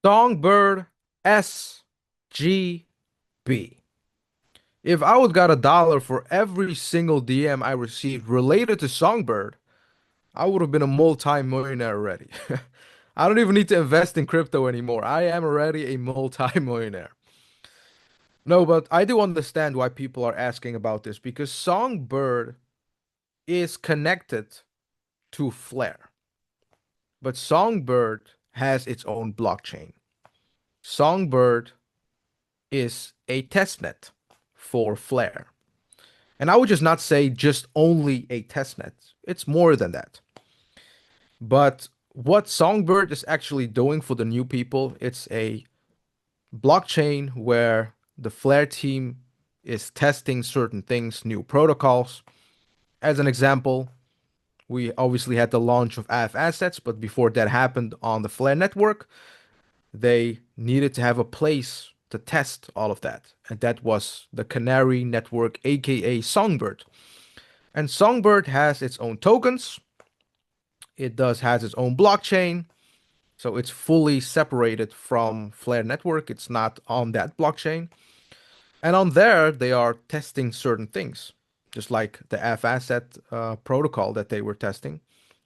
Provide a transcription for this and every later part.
Songbird SGB. If I would got $1 for every single DM I received related to Songbird, I would have been a multi-millionaire already. I don't even need to invest in crypto anymore. I am already a multi-millionaire. No, but I do understand why people are asking about this because Songbird is connected to Flare, but Songbird has its own blockchain. Songbird is a testnet for Flare. And I would just not say just only a testnet. It's more than that. But what Songbird is actually doing for the new people, it's a blockchain where the Flare team is testing certain things, new protocols. As an example, we obviously had the launch of AF assets, but before that happened on the Flare network, they needed to have a place to test all of that. And that was the Canary network, aka Songbird. And Songbird has its own tokens. It does has its own blockchain. So it's fully separated from Flare network. It's not on that blockchain. And on there, they are testing certain things, just like the F asset protocol that they were testing.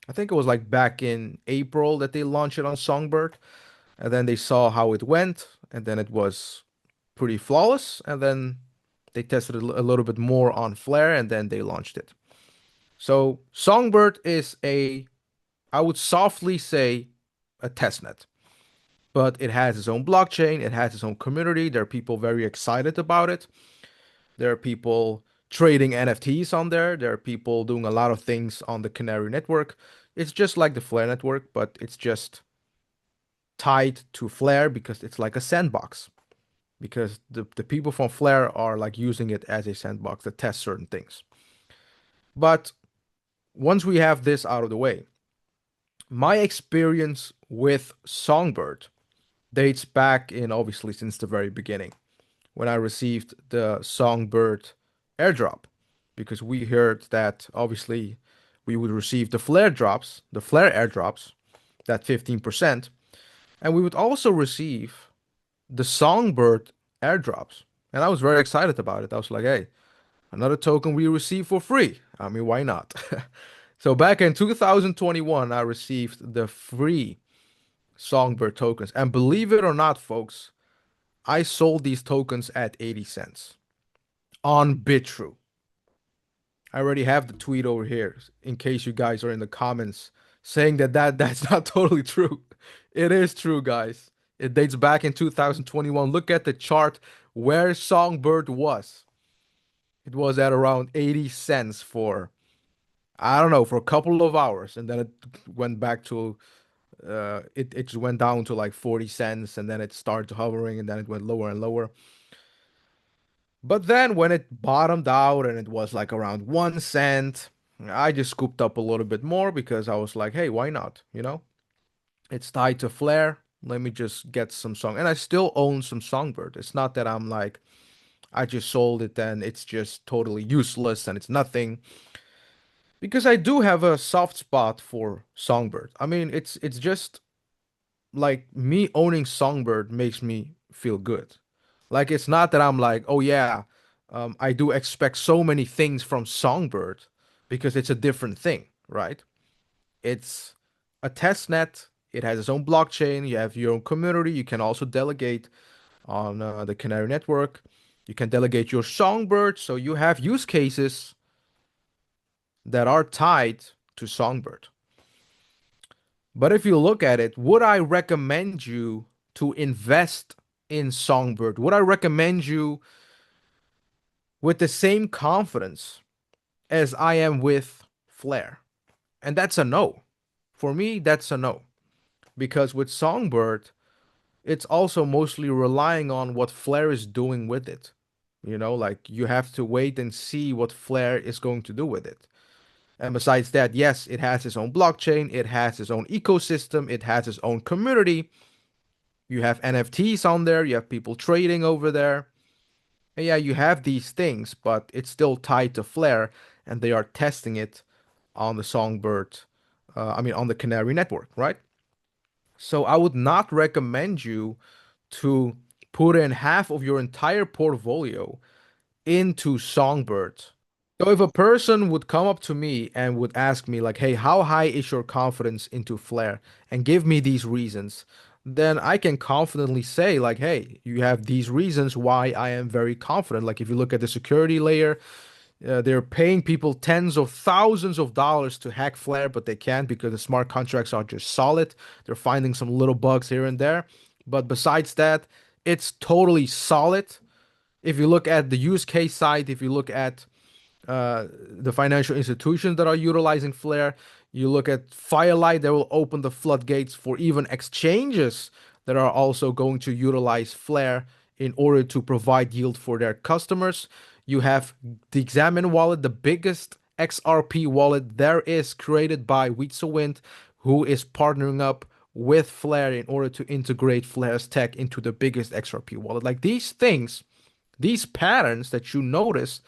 I think it was like back in April that they launched it on Songbird. And then they saw how it went. And then it was pretty flawless. And then they tested it a little bit more on Flare. And then they launched it. So Songbird is I would softly say, a testnet, but it has its own blockchain. It has its own community. There are people very excited about it. There are people trading NFTs on there. There are people doing a lot of things on the Canary network. It's just like the Flare network, but it's just tied to Flare because it's like a sandbox. Because the people from Flare are like using it as a sandbox to test certain things. But once we have this out of the way, my experience with Songbird dates back in obviously since the very beginning when I received the Songbird airdrop because we heard that obviously we would receive the flare airdrops, that 15%, and we would also receive the Songbird airdrops. And I was very excited about it. I was like, hey, another token we receive for free. I mean, why not? So back in 2021, I received the free Songbird tokens. And believe it or not, folks, I sold these tokens at 80 cents on BitTrue. I already have the tweet over here in case you guys are in the comments saying that's not totally true. It is true, guys. It dates back in 2021. Look at the chart where Songbird was. It was at around 80 cents for, I don't know, for a couple of hours. And then it went back to, it just went down to like 40 cents. And then it started hovering and then it went lower and lower. But then when it bottomed out and it was like around 1 cent, I just scooped up a little bit more because I was like, hey, why not? It's tied to Flare. Let me just get some song. And I still own some Songbird. It's not that I'm like, I just sold it and it's just totally useless and it's nothing. Because I do have a soft spot for Songbird. I mean, it's just like me owning Songbird makes me feel good. Like it's not that I'm like, oh yeah, I do expect so many things from Songbird because it's a different thing, right? It's a test net. It has its own blockchain. You have your own community. You can also delegate on the Canary network. You can delegate your Songbird. So you have use cases that are tied to Songbird. But if you look at it, would I recommend you to invest in Songbird? Would I recommend you with the same confidence as I am with Flare? And that's a no. For me, that's a no. Because with Songbird, it's also mostly relying on what Flare is doing with it. Like you have to wait and see what Flare is going to do with it. And besides that, yes, it has its own blockchain, it has its own ecosystem, it has its own community. You have NFTs on there, you have people trading over there. And yeah, you have these things, but it's still tied to Flare, and they are testing it on the Songbird, I mean, on the Canary network, right? So I would not recommend you to put in half of your entire portfolio into Songbird. So if a person would come up to me and would ask me like, "Hey, how high is your confidence into Flare?" and give me these reasons, then I can confidently say like, "Hey, you have these reasons why I am very confident." Like if you look at the security layer, they're paying people tens of thousands of dollars to hack Flare, but they can't because the smart contracts are just solid. They're finding some little bugs here and there, but besides that, it's totally solid. If you look at the use case side, if you look at the financial institutions that are utilizing Flare. You look at Firelight, that will open the floodgates for even exchanges that are also going to utilize Flare in order to provide yield for their customers. You have the Examine wallet, the biggest XRP wallet there is, created by Wind, who is partnering up with Flare in order to integrate Flare's tech into the biggest XRP wallet. Like these things, these patterns that you notice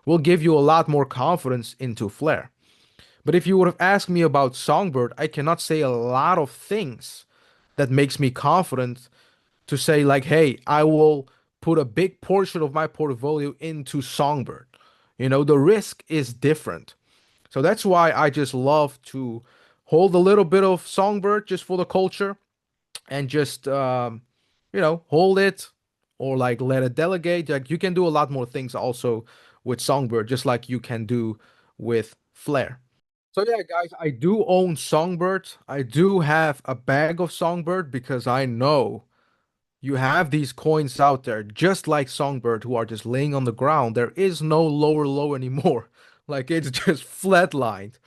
will give you a lot more confidence into Flare. But if you would have asked me about Songbird, I cannot say a lot of things that makes me confident to say like, hey, I will put a big portion of my portfolio into Songbird. You know, the risk is different. So that's why I just love to hold a little bit of Songbird just for the culture and just hold it or like let it delegate. Like you can do a lot more things also with Songbird, just like you can do with Flare. So yeah, guys, I do own Songbird. I do have a bag of Songbird because I know you have these coins out there just like Songbird who are just laying on the ground. There is no lower low anymore. Like it's just flatlined.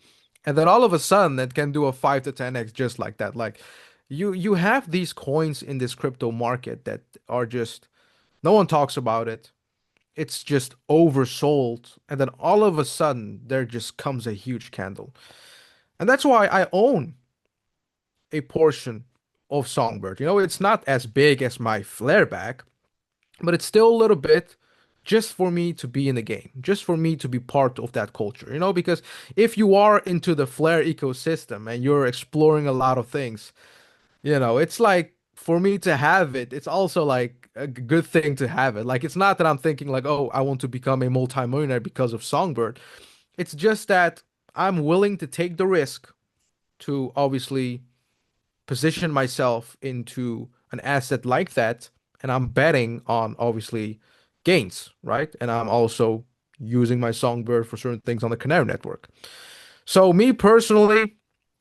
And then all of a sudden it can do a 5 to 10x just like that. Like you have these coins in this crypto market that are just no one talks about it. It's just oversold. And then all of a sudden there just comes a huge candle. And that's why I own a portion of Songbird. You know, it's not as big as my Flare back, but it's still a little bit just for me to be in the game, just for me to be part of that culture, because if you are into the Flare ecosystem and you're exploring a lot of things, it's like for me to have it, it's also like a good thing to have it. Like, it's not that I'm thinking like, oh, I want to become a multimillionaire because of Songbird. It's just that I'm willing to take the risk to obviously position myself into an asset like that, and I'm betting on obviously gains, right? And I'm also using my Songbird for certain things on the Canary network. So me personally,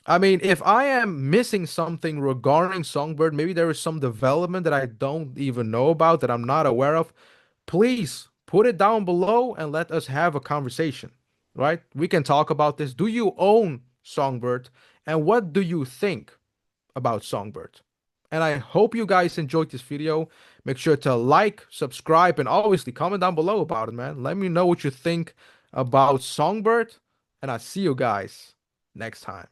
I mean, if I am missing something regarding Songbird, maybe there is some development that I don't even know about that I'm not aware of, please put it down below and let us have a conversation, right? We can talk about this. Do you own Songbird? And what do you think about Songbird? And I hope you guys enjoyed this video. Make sure to like, subscribe, and obviously comment down below about it, man. Let me know what you think about Songbird, and I'll see you guys next time.